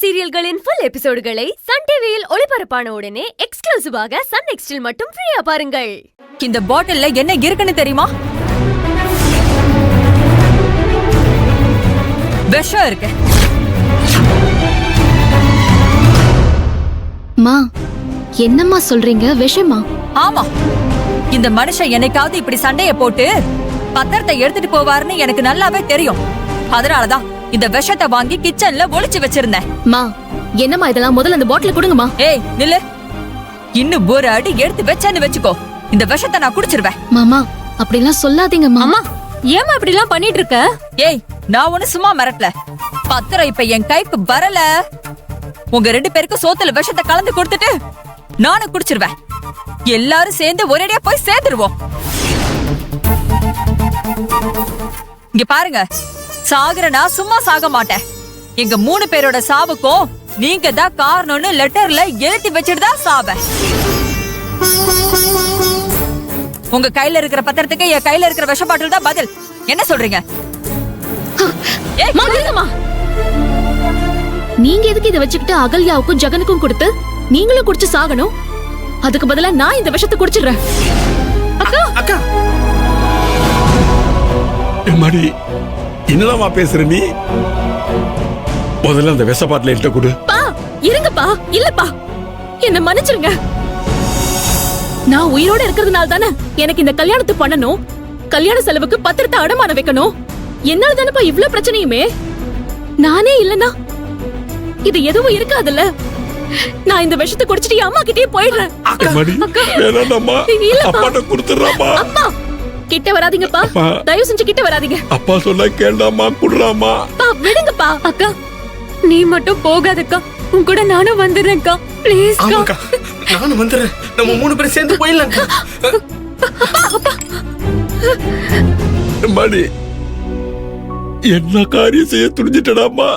சீரியல்களின் full எபிசோடுகளை Sun டிவியில் ஒளிபரப்பான உடனே எக்ஸ்க்ளூசிவாக சன் நெக்ஸ்டில் மட்டும் ஃப்ரீயா பாருங்கள். இந்த பாட்டில்ல என்ன இருக்குன்னு தெரியுமா? விஷம் இருக்கு. மா, என்னம்மா சொல்றீங்க? விஷமா? ஆமா. இந்த மனுஷன் என்னைக்காவது இப்படி சண்டைய போட்டு பத்திரத்தை எடுத்துட்டு போவாருன்னு எனக்கு நல்லாவே தெரியும். அதனாலதான் இந்த விஷத்தை வாங்கி கிச்சன்ல ஒளிச்சு வச்சிருந்தேன். மா, என்னம்மா இதெல்லாம்? முதல்ல அந்த பாட்டில கொடுங்கம்மா. ஏய் நில்லு. இன்னும் ஒரு அடி எடுத்து வச்சேன்னு வச்சுக்கோ, இந்த விஷத்தை நான் குடிச்சிருவேன். மாமா, அப்படிலாம் சொல்லாதீங்க மாமா. ஏமா இப்படி எல்லாம் பண்ணிட்டு இருக்க? ஏய், நான் ஒண்ணு சும்மா மிரட்டல. பத்திரம் இப்ப என் கைக்கு வரல. உங்க 2 பேருக்கு சோத்துல விஷத்தை கலந்து கொடுத்துட்டு நானும் குடிச்சிருவேன். எல்லாரும் சேர்ந்து ஒரேடியா போய் சேர்ந்துருவோம். இங்க பாருங்க, சாகுறனா சும்மா சாக மாட்டேன். எங்க 3 பேரோட சாவுக்கும் நீங்க தான் காரணம்னு லெட்டர்ல எழுதி வச்சிட்டு தான் சாவேன். உங்க கையில இருக்கிற பத்திரத்துக்கு என் கையில இருக்கிற விஷ பாட்டில் தான் பதில். என்ன சொல்றீங்க? நீங்க எதுக்கு இதை வச்சுக்கிட்டு அகல்யாவுக்கும் ஜெகனுக்கும் கொடுத்து நீங்களும் குடிச்சு சாகணும்? அதுக்கு பதிலா நான் இந்த விஷத்தை குடிச்சிடுறேன். அக்கா, அக்கா, எம்மாடி என்னலாமா பேசுற நீ? முதல்ல அந்த விஷ பாட்டில என்கிட்ட கொடு. பா, இருங்கப்பா. இல்லப்பா, என்ன மன்னிச்சிருங்க. நான் உயிரோட இருக்கிறதுனால தானே எனக்கு இந்த கல்யாணத்தை பண்ணணும். கல்யாண செலவுக்கு பத்திரத்தை அடமான வைக்கணும். என்னால தானேப்பா இவ்ளோ பிரச்சனையுமே. நானே இல்லனா இது எதுவும் இருக்காதுல்ல. நான் இந்த விஷத்தை குடிச்சிட்டு அம்மா கிட்டே போயிடுறேன். வேணாம்மா, அப்பாட்ட கொடுத்துறாமா. அப்பா கிட்ட வராதீங்கப்பா. தயவு செஞ்சு கிட்ட வராதீங்க. அப்பா சொன்னா கேளுடாமா, குடுறாமா. பா, விடுங்கப்பா. அக்கா, நீ மட்டும் போகாதக்கா. உன் கூட நானும் வந்துடுறேன்க்கா. ப்ளீஸ் அக்கா, நானும் வந்துடுறேன். நம்ம 3 பேரும் சேர்ந்து போயிடலாம். எம்மாடி, என்ன காரியம் செய்ய துணிஞ்சிட்டடாமா.